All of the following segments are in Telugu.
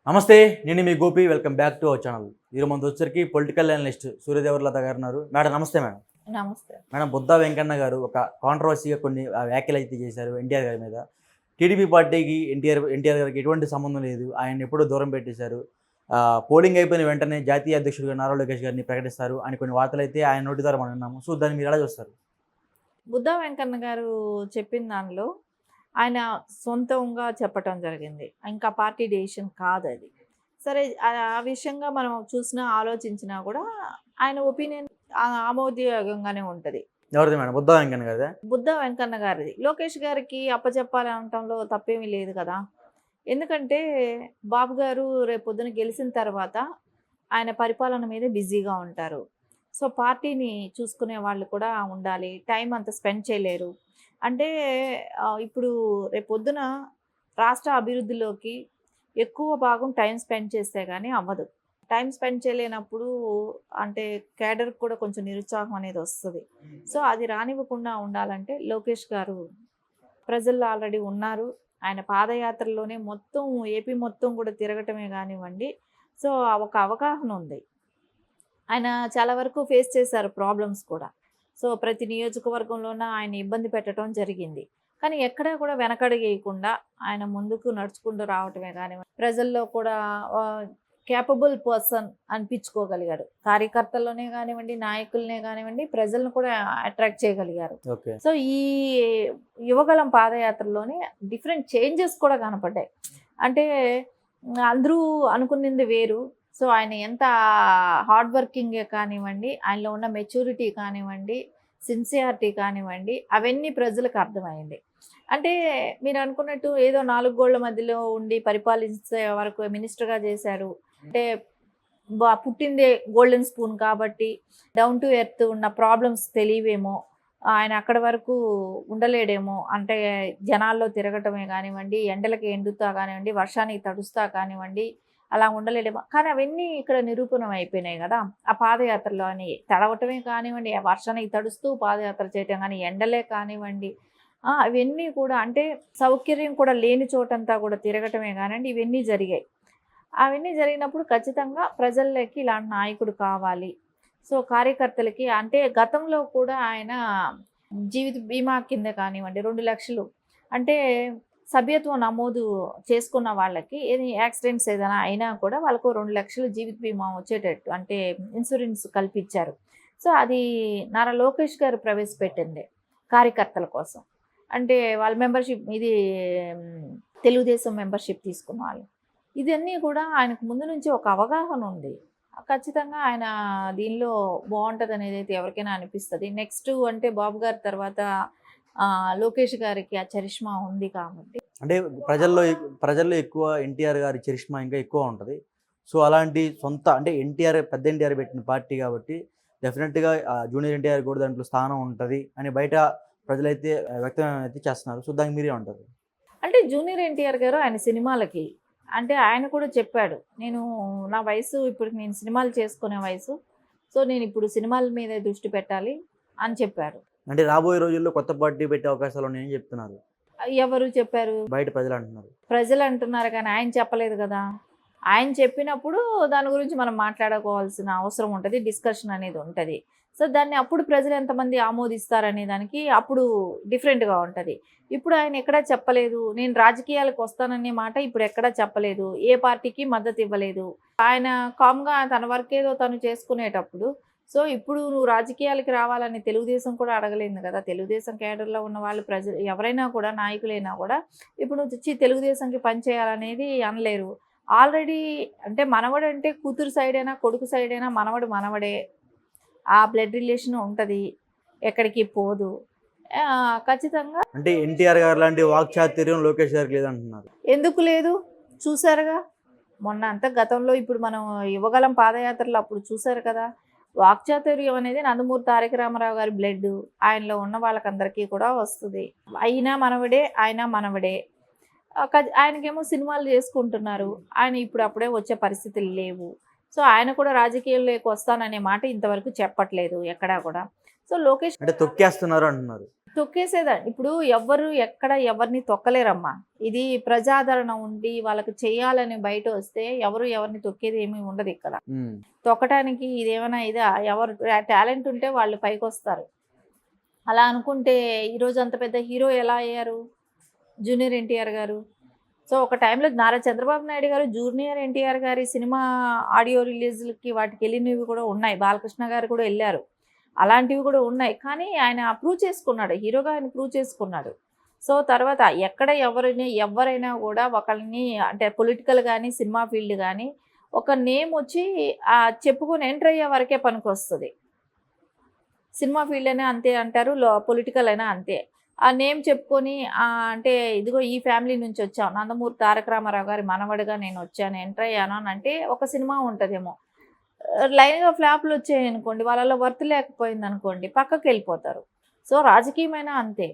నమస్తే, నేను మీ Gopi. Welcome back to our channel. ఈరోజు మన వచ్చరికి పొలిటికల్ అనలిస్ట్ సూర్యదేవర్లత గారు ఉన్నారు. మేడం నమస్తే. మేడం నమస్తే. మేడం బుద్ధా వెంకన్న గారు ఒక కాంట్రవర్సీగా కొన్ని వ్యాఖ్యలు అయితే చేశారు ఎన్టీఆర్ గారి మీద. టీడీపీ పార్టీకి ఎన్టీఆర్ గారికి ఎటువంటి సంబంధం లేదు, ఆయన ఎప్పుడూ దూరం పెట్టేశారు. పోలింగ్ అయిపోయిన వెంటనే జాతీయ అధ్యక్షుడిగా నారా లోకేష్ గారిని ప్రకటిస్తారు అని కొన్ని వార్తలు అయితే ఆయన నోటి ద్వారా మనం విన్నాము. సో దాన్ని మీరు ఎలా చూస్తారు? బుద్ధా వెంకన్న గారు చెప్పిన దానిలో ఆయన సొంతంగా చెప్పటం జరిగింది. ఇంకా పార్టీ డెసిషన్ కాదు అది. సరే, ఆ విషయంగా మనం చూసినా ఆలోచించినా కూడా ఆయన ఒపీనియన్ ఆమోదయోగంగానే ఉంటుంది. ఎవరిది మేడం? బుద్ధా వెంకన్న గారిదా? బుద్ధా వెంకన్న గారిది. లోకేష్ గారికి అప్పచెప్పాలి అనటంలో తప్పేమీ లేదు కదా. ఎందుకంటే బాబు గారు రేపొద్దున గెలిచిన తర్వాత ఆయన పరిపాలన మీద బిజీగా ఉంటారు. సో పార్టీని చూసుకునే వాళ్ళు కూడా ఉండాలి, టైం అంత స్పెండ్ చేయలేరు. అంటే ఇప్పుడు రేపొద్దున రాష్ట్ర అభివృద్ధిలోకి ఎక్కువ భాగం టైం స్పెండ్ చేస్తే కానీ అవ్వదు. టైం స్పెండ్ చేయలేనప్పుడు అంటే క్యాడర్ కూడా కొంచెం నిరుత్సాహం అనేది వస్తుంది. సో అది రానివ్వకుండా ఉండాలంటే లోకేష్ గారు ప్రజల్లో ఆల్రెడీ ఉన్నారు. ఆయన పాదయాత్రలోనే మొత్తం ఏపీ మొత్తం కూడా తిరగటమే కానివ్వండి. సో ఒక అవగాహన ఉంది. ఆయన చాలా వరకు ఫేస్ చేశారు ప్రాబ్లమ్స్ కూడా. సో ప్రతి నియోజకవర్గంలోన ఆయన ఇబ్బంది పెట్టడం జరిగింది. కానీ ఎక్కడా కూడా వెనకడుగేయకుండా ఆయన ముందుకు నడుచుకుంటూ రావటమే కానివ్వండి, ప్రజల్లో కూడా కేపబుల్ పర్సన్ అనిపించుకోగలిగారు. కార్యకర్తల్లోనే కానివ్వండి, నాయకులనే కానివ్వండి, ప్రజలను కూడా అట్రాక్ట్ చేయగలిగారు. సో ఈ యువగలం పాదయాత్రలోనే డిఫరెంట్ చేంజెస్ కూడా కనపడ్డాయి. అంటే అందరూ అనుకున్నది వేరు. సో ఆయన ఎంత హార్డ్ వర్కింగే కానివ్వండి, ఆయనలో ఉన్న మెచ్యూరిటీ కానివ్వండి, సిన్సియారిటీ కానివ్వండి, అవన్నీ ప్రజలకు అర్థమైంది. అంటే మీరు అనుకున్నట్టు ఏదో 4 గోళ్ల మధ్యలో ఉండి పరిపాలించే వరకు మినిస్టర్గా చేశారు అంటే పుట్టిందే గోల్డెన్ స్పూన్ కాబట్టి డౌన్ టు ఎర్త్ ఉన్న ప్రాబ్లమ్స్ తెలియవేమో, ఆయన అక్కడి వరకు ఉండలేడేమో. అంటే జనాల్లో తిరగటమే కానివ్వండి, ఎండలకి ఎండుతా కానివ్వండి, వర్షానికి తడుస్తా కానివ్వండి, అలా ఉండలేడేమో. కానీ అవన్నీ ఇక్కడ నిరూపణం అయిపోయినాయి కదా. ఆ పాదయాత్రలో అని తడవటమే కానివ్వండి, వర్షానికి తడుస్తూ పాదయాత్ర చేయటం కానీ, ఎండలే కానివ్వండి, అవన్నీ కూడా అంటే సౌకర్యం కూడా లేని చోటంతా కూడా తిరగటమే కానివ్వండి, ఇవన్నీ జరిగాయి. అవన్నీ జరిగినప్పుడు ఖచ్చితంగా ప్రజల్లోకి ఇలాంటి నాయకుడు కావాలి. సో కార్యకర్తలకి అంటే గతంలో కూడా ఆయన జీవిత బీమా కింద కానివ్వండి 2 లక్షలు అంటే సభ్యత్వం నమోదు చేసుకున్న వాళ్ళకి యాక్సిడెంట్స్ ఏదైనా అయినా కూడా వాళ్ళకు 2 లక్షలు జీవిత బీమా వచ్చేటట్టు అంటే ఇన్సూరెన్స్ కల్పించారు. సో అది నారా లోకేష్ గారు ప్రవేశపెట్టింది కార్యకర్తల కోసం. అంటే వాళ్ళ మెంబర్షిప్ ఇది తెలుగుదేశం మెంబర్షిప్ తీసుకున్న వాళ్ళు. ఇదన్నీ కూడా ఆయనకు ముందు నుంచి ఒక అవగాహన ఉంది. ఖచ్చితంగా ఆయన దీనిలో బాగుంటుంది అనేది అయితే ఎవరికైనా అనిపిస్తుంది. నెక్స్ట్ అంటే బాబు గారి తర్వాత లోకేష్ గారికి ఆ చరిష్మా ఉంది కాబట్టి అంటే ప్రజల్లో ఎక్కువ ఎన్టీఆర్ గారి చరిష్మా ఇంకా ఎక్కువ ఉంటుంది. సో అలాంటి సొంత అంటే పెద్ద ఎన్టీఆర్ పెట్టిన పార్టీ కాబట్టి డెఫినెట్గా జూనియర్ ఎన్టీఆర్ కూడా దాంట్లో స్థానం ఉంటుంది అని బయట ప్రజలైతే వ్యక్తం అయితే చేస్తున్నారు. సో దానికి మీరే ఉంటారు. అంటే జూనియర్ ఎన్టీఆర్ గారు ఆయన సినిమాలకి అంటే ఆయన కూడా చెప్పాడు, నా వయసు ఇప్పుడు నేను సినిమాలు చేసుకునే వయసు, సో నేను ఇప్పుడు సినిమాల మీదే దృష్టి పెట్టాలి అని చెప్పారు. అంటే రాబోయే రోజుల్లో కొత్త పార్టీ పెట్టే అవకాశాలు ఉన్నాయని చెప్తున్నారు. ఎవరు చెప్పారు? బయట ప్రజలు అంటున్నారు కానీ ఆయన చెప్పలేదు కదా. ఆయన చెప్పినప్పుడు దాని గురించి మనం మాట్లాడుకోవాల్సిన అవసరం ఉంటుంది, డిస్కషన్ అనేది ఉంటుంది. సో దాన్ని అప్పుడు ప్రజలు ఎంతమంది ఆమోదిస్తారనే దానికి అప్పుడు డిఫరెంట్గా ఉంటుంది. ఇప్పుడు ఆయన ఎక్కడా చెప్పలేదు, నేను రాజకీయాలకు వస్తాననే మాట ఇప్పుడు ఎక్కడా చెప్పలేదు, ఏ పార్టీకి మద్దతు ఇవ్వలేదు. ఆయన కామ్గా తన వర్క్ ఏదో తను చేసుకునేటప్పుడు సో ఇప్పుడు నువ్వు రాజకీయాలకి రావాలని తెలుగుదేశం కూడా అడగలేదు కదా. తెలుగుదేశం కేడర్లో ఉన్న వాళ్ళు ప్రజలు ఎవరైనా కూడా నాయకులైనా కూడా ఇప్పుడు నువ్వు వచ్చి తెలుగుదేశంకి పనిచేయాలనేది అనలేరు. ఆల్రెడీ అంటే మనవడు అంటే కూతురు సైడ్ అయినా కొడుకు సైడ్ అయినా మనవడే, ఆ బ్లడ్ రిలేషన్ ఉంటుంది, ఎక్కడికి పోదు. ఖచ్చితంగా అంటే ఎన్టీఆర్ గారు లాంటి వాక్చాతుర్యం లోకేష్ గారికి లేదంటున్నారు. ఎందుకు లేదు? చూసారుగా మొన్న అంతా గతంలో. ఇప్పుడు మనం యువగలం పాదయాత్రలో అప్పుడు చూసారు కదా. వాక్చాతుర్యం అనేది నందమూరి తారక రామారావు గారి బ్లడ్ ఆయనలో ఉన్న వాళ్ళకందరికీ కూడా వస్తుంది. అయినా మనవడే. ఆయనకేమో సినిమాలు చేసుకుంటున్నారు. ఆయన ఇప్పుడు అప్పుడే వచ్చే పరిస్థితులు లేవు. సో ఆయన కూడా రాజకీయాల్లోకి వస్తాననే మాట ఇంతవరకు చెప్పట్లేదు ఎక్కడా కూడా. సో లోకేష్ అంటే తొక్కేస్తున్నారు అంటున్నారు. తొక్కేసేదండి. ఇప్పుడు ఎవ్వరు ఎక్కడ ఎవరిని తొక్కలేరమ్మా. ఇది ప్రజాదరణ ఉండి వాళ్ళకి చేయాలని బయట వస్తే ఎవరు ఎవరిని తొక్కేది ఏమీ ఉండదు ఇక్కడ. ఉమ్. తొక్కటానికి ఇదేమైనా ఇదా? ఎవరు టాలెంట్ ఉంటే వాళ్ళు పైకొస్తారు. అలా అనుకుంటే ఈరోజు అంత పెద్ద హీరో ఎలా అయ్యారు జూనియర్ ఎన్టీఆర్ గారు? సో ఒక టైంలో నారా చంద్రబాబు నాయుడు గారు జూనియర్ ఎన్టీఆర్ గారి సినిమా ఆడియో రిలీజ్లకి వాటికి వెళ్ళినవి కూడా ఉన్నాయి. బాలకృష్ణ గారు కూడా వెళ్ళారు. అలాంటివి కూడా ఉన్నాయి. కానీ ఆయన ప్రూవ్ చేసుకున్నాడు. హీరోగా ఆయన ప్రూవ్ చేసుకున్నాడు. సో తర్వాత ఎక్కడ ఎవరైనా కూడా ఒకళ్ళని అంటే పొలిటికల్ కానీ సినిమా ఫీల్డ్ కానీ ఒక నేమ్ వచ్చి చెప్పుకొని ఎంటర్ అయ్యే వరకే పనికొస్తుంది. సినిమా ఫీల్డ్ అయినా అంతే అంటారు, పొలిటికల్ అయినా అంతే. ఆ నేమ్ చెప్పుకొని అంటే ఇదిగో ఈ ఫ్యామిలీ నుంచి వచ్చాను, నందమూరి తారక రామారావు గారి మనవడిగా నేను వచ్చాను, ఎంటర్ అయ్యాను అని అంటే ఒక సినిమా ఉంటుందేమో. లైన్గా ఫ్లాప్లు వచ్చాయి అనుకోండి, వాళ్ళలో వర్త్ లేకపోయింది అనుకోండి, పక్కకి వెళ్ళిపోతారు. సో రాజకీయమైనా అంతే.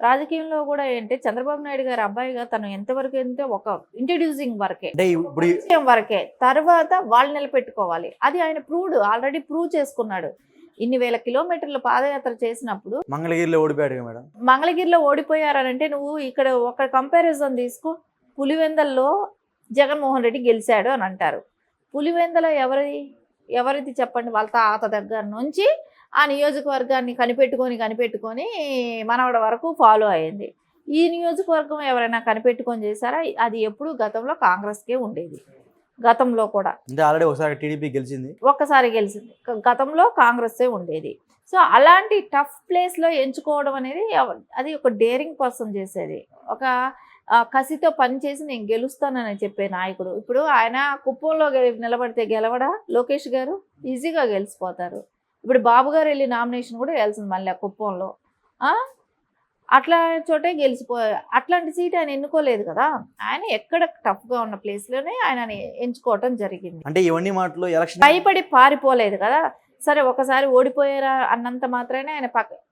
రాజకీయంలో కూడా ఏంటి, చంద్రబాబు నాయుడు గారి అబ్బాయిగా తను ఎంతవరకు అంటే ఒక ఇంట్రడ్యూసింగ్ వరకే, అంటే ఇప్పుడు పరిచయం వరకే. తర్వాత వాళ్ళు నిలబెట్టుకోవాలి. అది ఆయన ఆల్రెడీ ప్రూవ్ చేసుకున్నాడు. ఇన్ని వేల కిలోమీటర్ల పాదయాత్ర చేసినప్పుడు మంగళగిరిలో ఓడిపోయాడు కదా మేడం. మంగళగిరిలో ఓడిపోయారనంటే నువ్వు ఇక్కడ ఒక కంపారిజన్ తీసుకో. పులివెందల్లో జగన్మోహన్ రెడ్డి గెలిచాడు అని అంటారు. పులివెందల ఎవరిది చెప్పండి? వాళ్ళ తాత దగ్గర నుంచి ఆ నియోజకవర్గాన్ని కనిపెట్టుకొని మనవడ వరకు ఫాలో అయ్యింది. ఈ నియోజకవర్గం ఎవరైనా కనిపెట్టుకొని చేశారా? అది ఎప్పుడు గతంలో కాంగ్రెస్కే ఉండేది. గతంలో కూడా అంటే ఆల్రెడీ ఒకసారి టీడీపీ గెలిచింది, ఒక్కసారి గెలిచింది. గతంలో కాంగ్రెస్సే ఉండేది. సో అలాంటి టఫ్ ప్లేస్లో ఎంచుకోవడం అనేది అది ఒక డేరింగ్ పర్సన్ చేసేది. ఒక కసితో పనిచేసి నేను గెలుస్తానని చెప్పే నాయకుడు. ఇప్పుడు ఆయన కుప్పంలో నిలబడితే గెలవడా? లోకేష్ గారు ఈజీగా గెలిచిపోతారు. ఇప్పుడు బాబు గారు వెళ్ళి నామినేషన్ కూడా వేయాల్సింది మళ్ళీ ఆ కుప్పంలో. అట్లా చోటే గెలిచిపోయారు. అట్లాంటి సీట్ ఆయన ఎన్నుకోలేదు కదా. ఆయన ఎక్కడ టఫ్గా ఉన్న ప్లేస్లోనే ఆయన ఎంచుకోవటం జరిగింది. అంటే ఇవన్నీ మాటలు ఎలక్షన్ భయపడి పారిపోలేదు కదా. సరే ఒకసారి ఓడిపోయారా అన్నంత మాత్రమే ఆయన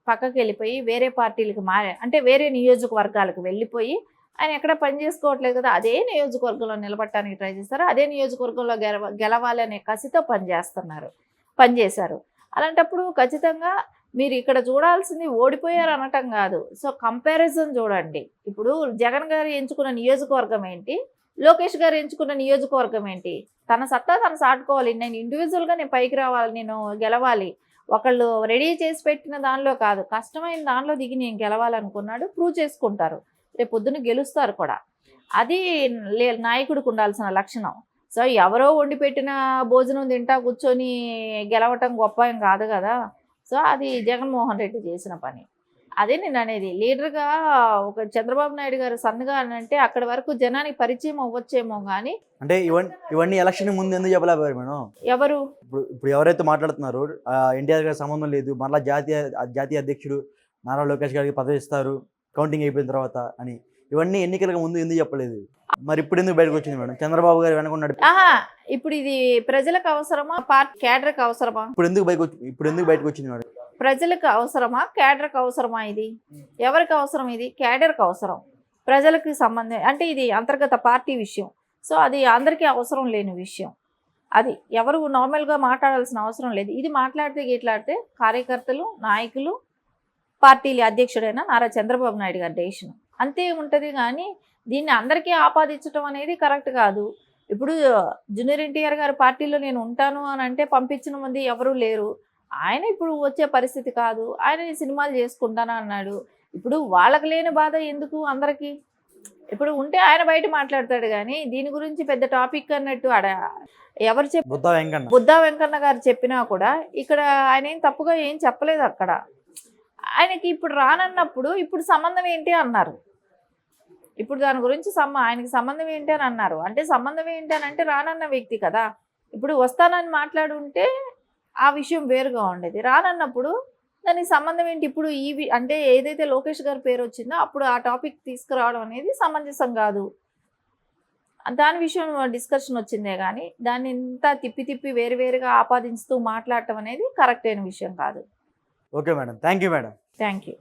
పక్కకి వెళ్ళిపోయి వేరే పార్టీలకు అంటే వేరే నియోజకవర్గాలకు వెళ్ళిపోయి ఆయన ఎక్కడ పని చేసుకోవట్లేదు కదా. అదే నియోజకవర్గంలో నిలబడటానికి ట్రై చేస్తారు. అదే నియోజకవర్గంలో గెలవాలి అనే కసితో పనిచేశారు. అలాంటప్పుడు ఖచ్చితంగా మీరు ఇక్కడ చూడాల్సింది ఓడిపోయారు అనటం కాదు. సో కంపారిజన్ చూడండి. ఇప్పుడు జగన్ గారు ఎంచుకున్న నియోజకవర్గం ఏంటి, లోకేష్ గారు ఎంచుకున్న నియోజకవర్గం ఏంటి? తన సత్తా తను సాటుకోవాలి. నేను ఇండివిజువల్గా నేను పైకి రావాలి, నేను గెలవాలి. ఒకళ్ళు రెడీ చేసి పెట్టిన దానిలో కాదు, కష్టమైన దానిలో దిగి నేను గెలవాలనుకున్నాడు. ప్రూవ్ చేసుకుంటారు, రేపు పొద్దున్న గెలుస్తారు కూడా. అది నాయకుడికి ఉండాల్సిన లక్షణం. సో ఎవరో వండి పెట్టిన భోజనం తింటా కూర్చొని గెలవటం గొప్ప ఏం కాదు కదా. సో అది జగన్మోహన్ రెడ్డి చేసిన పని. అదే నేను అనేది. లీడర్గా ఒక చంద్రబాబు నాయుడు గారు సన్నగా అంటే అక్కడి వరకు జనానికి పరిచయం అవ్వచ్చేమో కానీ, అంటే ఇవన్నీ ఎలక్షన్ ముందు ఎందుకు చెప్పలేకపోయారు మేడం? ఎవరు ఇప్పుడు ఎవరైతే మాట్లాడుతున్నారో ఎన్టీఆర్ గారికి సంబంధం లేదు, మరలా జాతీయ అధ్యక్షుడు నారా లోకేష్ గారికి పదవి ఇస్తారు కౌంటింగ్ అయిపోయిన తర్వాత అని, ఇవన్నీ ఎన్నికలకు ముందు ఎందుకు చెప్పలేదు? మరి ఇప్పుడు ఎందుకు బయటకు వచ్చింది మేడం? చంద్రబాబు గారు వెనకున్నాడు. ఇప్పుడు ఇది ప్రజలకు అవసరమా, పార్టీ క్యాడర్కి అవసరమా? ఇప్పుడు ఎందుకు బయటకు వచ్చింది మేడం? ప్రజలకు అవసరమా, క్యాడర్కి అవసరమా? ఇది ఎవరికి అవసరం? ఇది క్యాడర్కి అవసరం, ప్రజలకి సంబంధం. అంటే ఇది అంతర్గత పార్టీ విషయం. సో అది అందరికీ అవసరం లేని విషయం. అది ఎవరు నార్మల్గా మాట్లాడాల్సిన అవసరం లేదు. ఇది మాట్లాడితే కార్యకర్తలు, నాయకులు, పార్టీల అధ్యక్షుడైన నారా చంద్రబాబు నాయుడు గారి డెసిషన్ అంతే ఉంటుంది. కానీ దీన్ని అందరికీ ఆపాదించడం అనేది కరెక్ట్ కాదు. ఇప్పుడు జూనియర్ ఎన్టీఆర్ గారి పార్టీలో నేను ఉంటాను అని అంటే పంపించిన మంది ఎవరూ లేరు. ఆయన ఇప్పుడు వచ్చే పరిస్థితి కాదు. ఆయన సినిమాలు చేసుకుంటాను అన్నాడు. ఇప్పుడు వాళ్ళకి లేని బాధ ఎందుకు అందరికీ? ఇప్పుడు ఉంటే ఆయన బయట మాట్లాడతాడు కానీ దీని గురించి పెద్ద టాపిక్ అన్నట్టు ఎవరు బుద్ధా వెంకన్న గారు చెప్పినా కూడా ఇక్కడ ఆయన ఏం తప్పుగా ఏం చెప్పలేదు. అక్కడ ఆయనకి ఇప్పుడు రానన్నప్పుడు ఇప్పుడు సంబంధం ఏంటి అన్నారు. ఇప్పుడు దాని గురించి ఆయనకి సంబంధం ఏంటి అని అన్నారు. అంటే సంబంధం ఏంటి అని అంటే రానన్న వ్యక్తి కదా. ఇప్పుడు వస్తానని మాట్లాడుంటే ఆ విషయం వేరుగా ఉండేది. రానన్నప్పుడు దానికి సంబంధం ఏంటి? ఇప్పుడు అంటే ఏదైతే లోకేష్ గారి పేరు వచ్చిందో అప్పుడు ఆ టాపిక్ తీసుకురావడం అనేది సమంజసం కాదు. దాని విషయం డిస్కషన్ వచ్చిందే కానీ దాన్ని ఇంత తిప్పి వేరుగా ఆపాదించుతూ మాట్లాడటం అనేది కరెక్ట్ అయిన విషయం కాదు. Okay madam, thank you madam. Thank you.